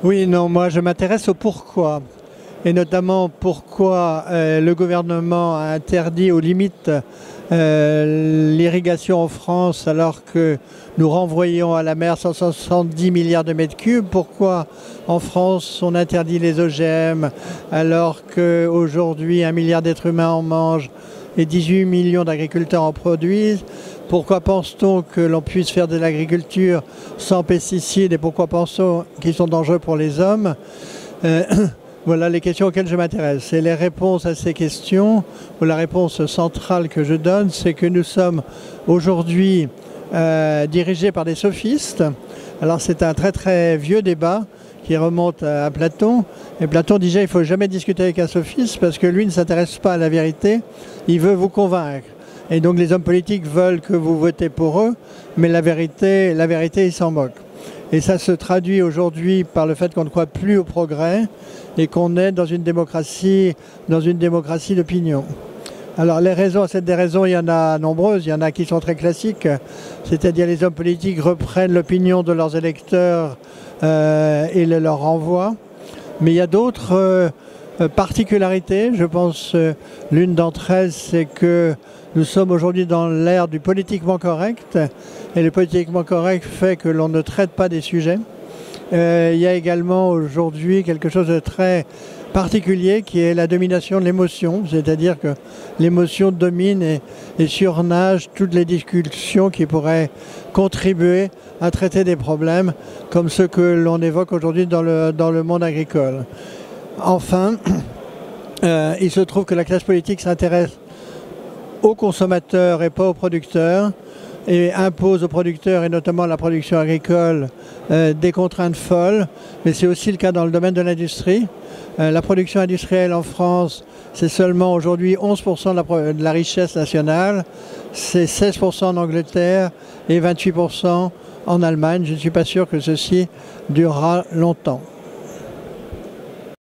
Oui, non, moi je m'intéresse au pourquoi. Et notamment pourquoi le gouvernement a interdit aux limites l'irrigation en France alors que nous renvoyons à la mer 170 milliards de mètres cubes. Pourquoi en France on interdit les OGM alors qu'aujourd'hui 1 milliard d'êtres humains en mangent et 18 millions d'agriculteurs en produisent. Pourquoi pense-t-on que l'on puisse faire de l'agriculture sans pesticides et pourquoi pense-t-on qu'ils sont dangereux pour les hommes? Voilà les questions auxquelles je m'intéresse. Et les réponses à ces questions, ou la réponse centrale que je donne, c'est que nous sommes aujourd'hui dirigés par des sophistes. Alors c'est un très très vieux débat qui remonte à Platon. Et Platon disait qu'il ne faut jamais discuter avec un sophiste parce que lui ne s'intéresse pas à la vérité, il veut vous convaincre. Et donc les hommes politiques veulent que vous votez pour eux, mais la vérité ils s'en moquent. Et ça se traduit aujourd'hui par le fait qu'on ne croit plus au progrès et qu'on est dans une démocratie d'opinion. Alors les raisons, des raisons, il y en a nombreuses, il y en a qui sont très classiques, c'est-à-dire les hommes politiques reprennent l'opinion de leurs électeurs et le leur renvoient. Mais il y a d'autres particularités, je pense l'une d'entre elles c'est que nous sommes aujourd'hui dans l'ère du politiquement correct et le politiquement correct fait que l'on ne traite pas des sujets. Il y a également aujourd'hui quelque chose de très particulier qui est la domination de l'émotion, c'est-à-dire que l'émotion domine et surnage toutes les discussions qui pourraient contribuer à traiter des problèmes comme ceux que l'on évoque aujourd'hui dans le monde agricole. Enfin, il se trouve que la classe politique s'intéresse aux consommateurs et pas aux producteurs et impose aux producteurs et notamment à la production agricole des contraintes folles, mais c'est aussi le cas dans le domaine de l'industrie. La production industrielle en France, c'est seulement aujourd'hui 11% de la richesse nationale, c'est 16% en Angleterre et 28% en Allemagne. Je ne suis pas sûr que ceci durera longtemps.